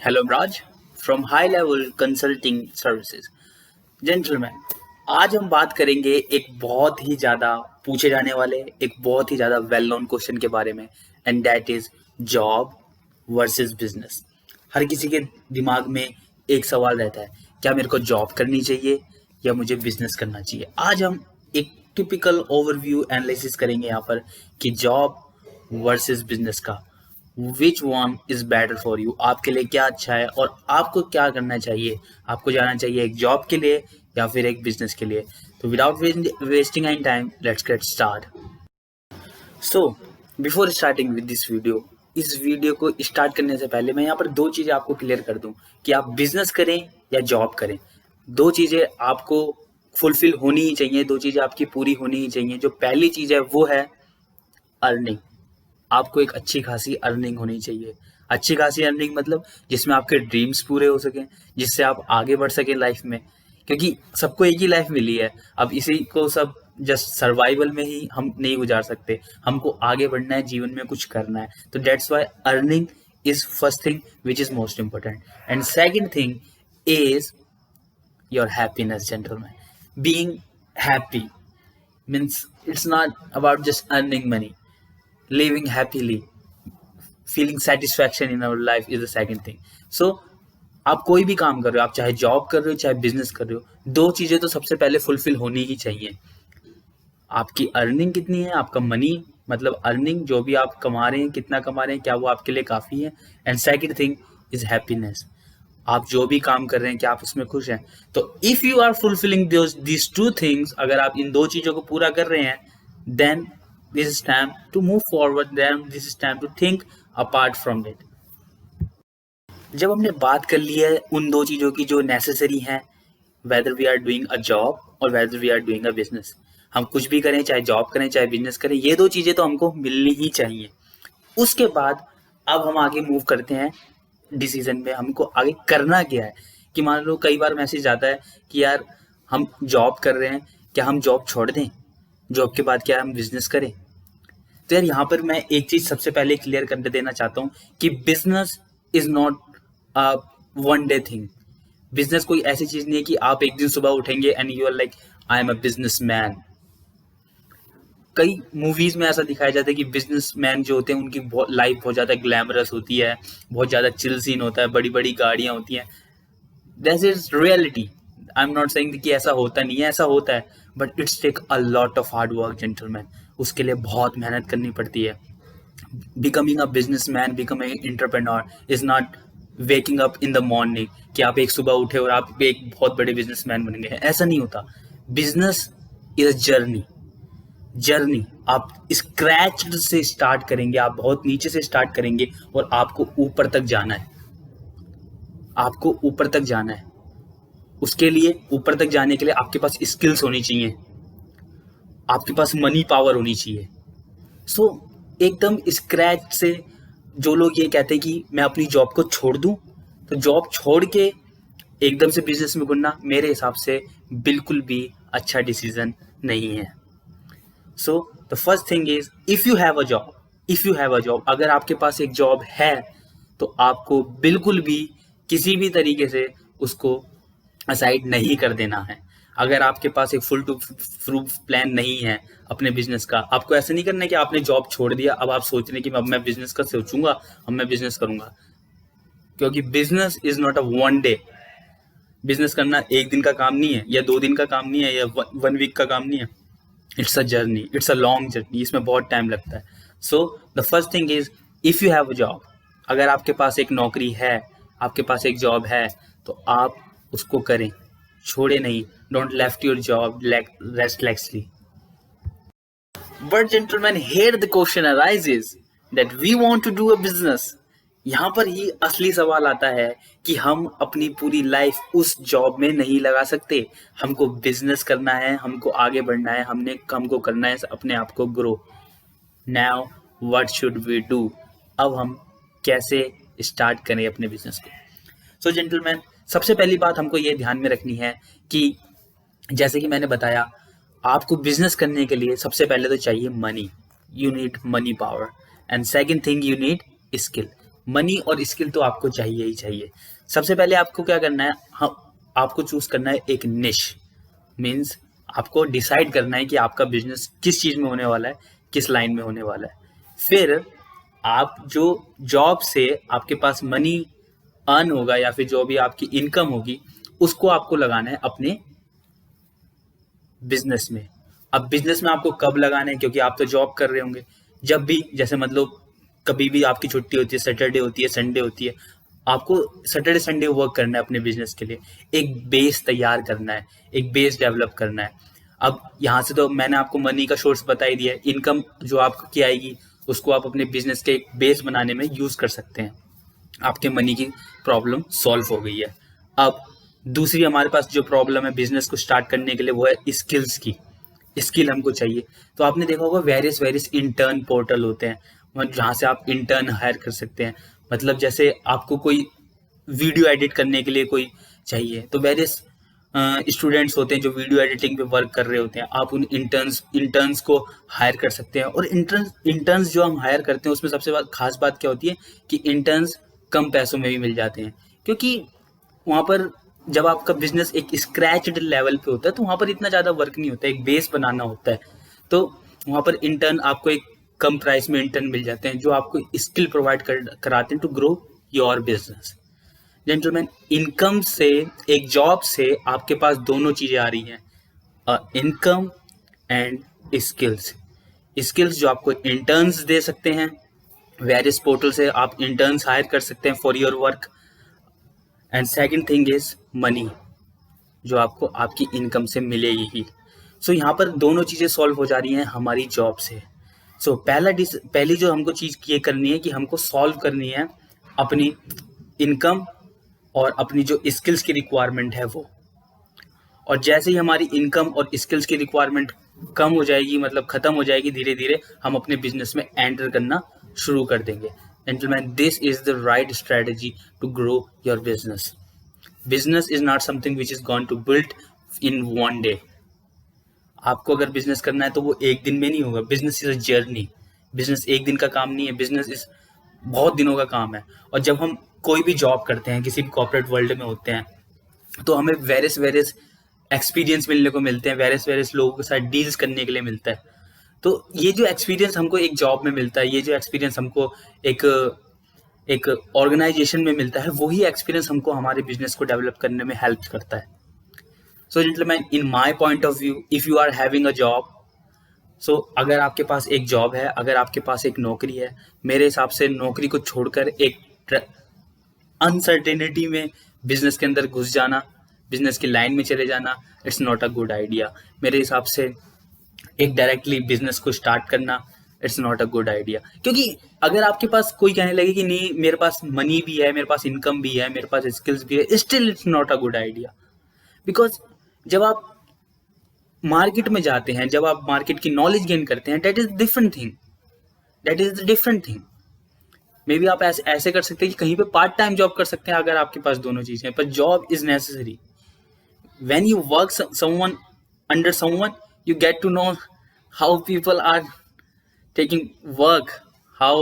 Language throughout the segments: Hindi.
Hello, Raj from High Level Consulting Services. Gentleman, आज हम बात करेंगे एक बहुत ही ज़्यादा पूछे जाने वाले एक बहुत ही ज़्यादा वेल नोन क्वेश्चन के बारे में, and that is job versus business. हर किसी के दिमाग में एक सवाल रहता है, क्या मेरे को जॉब करनी चाहिए या मुझे बिजनेस करना चाहिए। आज हम एक टिपिकल ओवरव्यू एनालिसिस करेंगे यहाँ पर कि जॉब वर्सेस बिजनेस का which one is better for you, आपके लिए क्या अच्छा है और आपको क्या करना चाहिए। आपको जाना चाहिए एक जॉब के लिए या फिर एक बिजनेस के लिए। तो without wasting any time, let's get start. So before starting with this video, इस वीडियो को स्टार्ट करने से पहले मैं यहाँ पर दो चीज़ें आपको क्लियर कर दूं कि आप बिजनेस करें या जॉब करें, दो चीज़ें आपको फुलफिल होनी ही चाहिए, दो चीज़ें आपकी पूरी होनी ही चाहिए। जो पहली चीज़ है वो है अर्निंग। आपको एक अच्छी खासी अर्निंग होनी चाहिए। अच्छी खासी अर्निंग मतलब जिसमें आपके ड्रीम्स पूरे हो सकें, जिससे आप आगे बढ़ सकें लाइफ में, क्योंकि सबको एक ही लाइफ मिली है। अब इसी को सब जस्ट सर्वाइवल में ही हम नहीं गुजार सकते, हमको आगे बढ़ना है, जीवन में कुछ करना है। तो that's why earning is first thing which is most important, and second thing is your happiness. Gentleman, being happy means it's not about just earning money. Living happily, feeling satisfaction in our life is the second thing. So आप कोई भी काम कर रहे हो, आप चाहे जॉब कर रहे हो चाहे बिजनेस कर रहे हो, दो चीजें तो सबसे पहले फुलफिल होनी ही चाहिए। आपकी अर्निंग कितनी है, आपका मनी मतलब अर्निंग जो भी आप कमा रहे हैं, कितना कमा रहे हैं, क्या वो आपके लिए काफी है। And second thing is happiness. आप जो भी काम कर रहे हैं क्या आप उसमें खुश हैं। तो if you are fulfilling these two things, अगर आप इन दो चीजों को पूरा कर रहे हैं, then this is time to move forward, then this is time to think apart from it. जब हमने बात कर ली है उन दो चीजों की जो नेसेसरी हैं, whether we are doing a job और whether we are doing a business, हम कुछ भी करें, चाहे जॉब करें चाहे बिजनेस करें, ये दो चीजें तो हमको मिलनी ही चाहिए। उसके बाद अब हम आगे मूव करते हैं डिसीजन में, हमको आगे करना क्या है। कि मान लो कई बार मैसेज आता है कि यार हम जॉब कर रहे हैं, क्या हम जॉब छोड़ दें, जॉब के बाद क्या हम बिजनेस करें। तो यार यहाँ पर मैं एक चीज सबसे पहले क्लियर कर देना चाहता हूँ कि business is not a one day thing. Business कोई ऐसी चीज नहीं है कि आप एक दिन सुबह उठेंगे and you are like I am a business man. कई मूवीज में ऐसा दिखाया जाता है कि बिजनेसमैन जो होते हैं उनकी लाइफ बहुत ज्यादा ग्लैमरस होती है, बहुत ज्यादा चिल सीन होता है, बड़ी बड़ी गाड़ियां होती हैं। This is reality. I am not saying कि ऐसा होता नहीं है, ऐसा होता है, but it's take a lot of hard work gentleman. उसके लिए बहुत मेहनत करनी पड़ती है। Becoming a businessman, becoming entrepreneur is not waking up in the morning कि आप एक सुबह उठे और आप एक बहुत बड़े बिजनेसमैन बन गए, ऐसा नहीं होता। Business is a journey. आप स्क्रैच से स्टार्ट करेंगे, आप बहुत नीचे से स्टार्ट करेंगे और आपको ऊपर तक जाना है। आपको ऊपर तक जाना है। उसके लिए ऊपर तक जाने के लिए आपके पास स्किल्स होनी चाहिए, आपके पास मनी पावर होनी चाहिए। सो एकदम स्क्रैच से जो लोग ये कहते हैं कि मैं अपनी जॉब को छोड़ दूं, तो जॉब छोड़ के एकदम से बिजनेस में घुसना मेरे हिसाब से बिल्कुल भी अच्छा डिसीजन नहीं है। So the first thing is if you have a job, अगर आपके पास एक जॉब है तो आपको बिल्कुल भी किसी भी तरीके से उसको असाइड नहीं कर देना है। अगर आपके पास एक फुल टू प्रूफ प्लान नहीं है अपने बिजनेस का, आपको ऐसा नहीं करना है कि आपने जॉब छोड़ दिया, अब आप सोच रहे हैं कि अब मैं बिजनेस का सोचूंगा, अब मैं बिजनेस करूंगा। क्योंकि business is not a one day. Business करना एक दिन का काम नहीं है, या 2 दिन का काम नहीं है, या 1 वीक का काम नहीं है। It's a journey, it's a long journey, इसमें बहुत टाइम लगता है। So the first thing is if you have a job, अगर आपके पास एक नौकरी है, आपके पास एक जॉब है, तो आप उसको करें, छोड़े नहीं। Don't left your job restlessly. But gentleman, here the question arises that we want to do a business. यहाँ पर ही असली सवाल आता है कि हम अपनी पूरी लाइफ उस जॉब में नहीं लगा सकते। हमको बिजनेस करना है, हमको आगे बढ़ना है, हमको करना है अपने आप को grow. Now what should we do. अब हम कैसे स्टार्ट करें अपने बिजनेस को। सो जेंटलमैन, सबसे पहली बात हमको ये ध्यान में रखनी है कि जैसे कि मैंने बताया, आपको बिजनेस करने के लिए सबसे पहले तो चाहिए money. You need money power, and second thing you need skill. Money और स्किल तो आपको चाहिए ही चाहिए। सबसे पहले आपको क्या करना है, आपको चूज करना है एक निश। मीन्स आपको डिसाइड करना है कि आपका बिजनेस किस चीज में होने वाला है, किस लाइन में होने वाला है। फिर आप जो जॉब से आपके पास मनी अर्न होगा या फिर जो भी आपकी इनकम होगी, उसको आपको लगाना है अपने बिजनेस में। अब बिजनेस में आपको कब लगाना है, क्योंकि आप तो जॉब कर रहे होंगे। जब भी, जैसे मतलब कभी भी आपकी छुट्टी होती है, सैटरडे होती है, संडे होती है, आपको सैटरडे संडे वर्क करना है अपने बिजनेस के लिए। एक बेस तैयार करना है, एक बेस डेवलप करना है। अब यहाँ से तो मैंने आपको मनी का सोर्स बता ही दिया है। इनकम जो आपकी आएगी उसको आप अपने बिजनेस के एक बेस बनाने में यूज कर सकते हैं। आपके मनी की प्रॉब्लम सॉल्व हो गई है। अब दूसरी हमारे पास जो प्रॉब्लम है बिजनेस को स्टार्ट करने के लिए, वो है स्किल्स की। स्किल हमको चाहिए। तो आपने देखा होगा वेरियस वेरियस इंटर्न पोर्टल होते हैं, जहाँ से आप इंटर्न हायर कर सकते हैं। मतलब जैसे आपको कोई वीडियो एडिट करने के लिए कोई चाहिए, तो वेरियस स्टूडेंट्स होते हैं जो वीडियो एडिटिंग पे वर्क कर रहे होते हैं। आप उन इंटर्न्स को हायर कर सकते हैं। और इंटर्न्स जो हम हायर करते हैं उसमें सबसे खास बात क्या होती है कि इंटर्न्स कम पैसों में भी मिल जाते हैं, क्योंकि वहाँ पर जब आपका बिजनेस एक स्क्रैच्ड लेवल पे होता है तो वहाँ पर इतना ज़्यादा वर्क नहीं होता है, एक बेस बनाना होता है। तो वहाँ पर इंटर्न आपको एक कम प्राइस में इंटर्न मिल जाते हैं जो आपको स्किल प्रोवाइड कराते हैं to grow your business. Gentleman, income से, एक जॉब से आपके पास दोनों चीज़ें आ रही हैं, इनकम एंड स्किल्स। स्किल्स जो आपको इंटर्न्स दे सकते हैं, वेरियस पोर्टल से आप इंटर्न्स हायर कर सकते हैं for your work. And second thing is money, जो आपको आपकी इनकम से मिलेगी ही। सो यहाँ पर दोनों चीज़ें सॉल्व हो जा रही हैं हमारी जॉब से। सो पहली जो हमको चीज़ ये करनी है कि हमको सॉल्व करनी है अपनी इनकम और अपनी जो स्किल्स की रिक्वायरमेंट है वो। और जैसे ही हमारी इनकम और स्किल्स की रिक्वायरमेंट कम हो जाएगी, मतलब खत्म हो जाएगी, धीरे धीरे हम अपने बिजनेस में एंटर करना शुरू कर देंगे। Gentlemen, this is the right strategy to grow your business. Business is not something which is going to build in one day. आपको अगर बिजनेस करना है तो वो एक दिन में नहीं होगा। Business is a journey. Business एक दिन का काम नहीं है, बिजनेस इज बहुत दिनों का काम है। और जब हम कोई भी जॉब करते हैं, किसी भी कॉर्पोरेट वर्ल्ड में होते हैं, तो हमें वेरियस वेरियस एक्सपीरियंस मिलने को मिलते हैं, वेरियस वेरियस लोगों के साथ डील्स करने के लिए मिलता है। तो ये जो एक्सपीरियंस हमको एक जॉब में मिलता है, ये जो एक्सपीरियंस हमको एक एक ऑर्गेनाइजेशन में मिलता है, वही एक्सपीरियंस हमको हमारे बिजनेस को डेवलप करने में हेल्प करता है। So gentleman, in my point of view, if you are having a job, so अगर आपके पास एक जॉब है, अगर आपके पास एक नौकरी है, मेरे हिसाब से नौकरी को छोड़कर एक अनसर्टेनिटी में बिजनेस के अंदर घुस जाना, बिजनेस की लाइन में चले जाना, it's not a good idea. मेरे हिसाब से एक डायरेक्टली बिजनेस को स्टार्ट करना, it's not a good idea. क्योंकि अगर आपके पास कोई कहने लगे कि नहीं मेरे पास मनी भी है, मेरे पास इनकम भी है, मेरे पास स्किल्स भी है, still it's not a good idea. Because जब आप मार्केट में जाते हैं, जब आप मार्केट की नॉलेज गेन करते हैं, that is different thing, that is the different thing. May be आप ऐसे कर सकते हैं कि कहीं पे पार्ट टाइम जॉब कर सकते हैं अगर आपके पास दोनों चीजें, पर job is necessary. when you work someone under someone, you get to know how people are taking work, how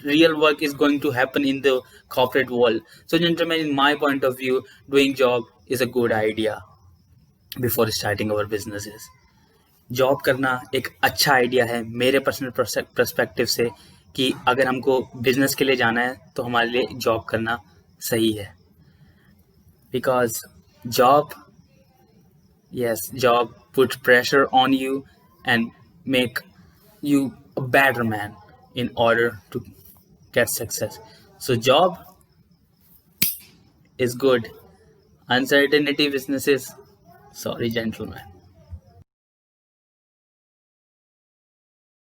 real work is going to happen in the corporate world. So gentlemen, in my point of view, doing job is a good idea before starting our businesses. Job करना एक अच्छा आइडिया है मेरे पर्सनल पर्सपेक्टिव से, कि अगर हमको बिजनेस के लिए जाना है तो हमारे लिए जॉब करना सही है। Because job, yes, job put pressure on you and make you a better man in order to get success. So job is good. Uncertainty businesses, sorry gentlemen.